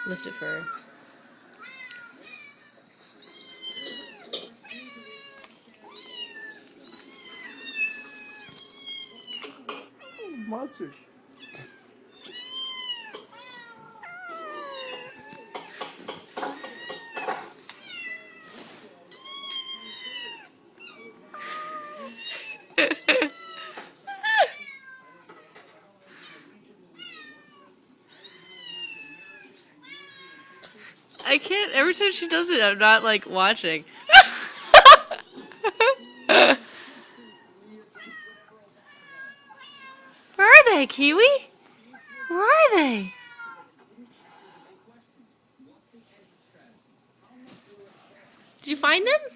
Lift it for her. Monster. I can't. Every time she does it, I'm not like watching. Where are they, Kiwi? Where are they? Did you find them?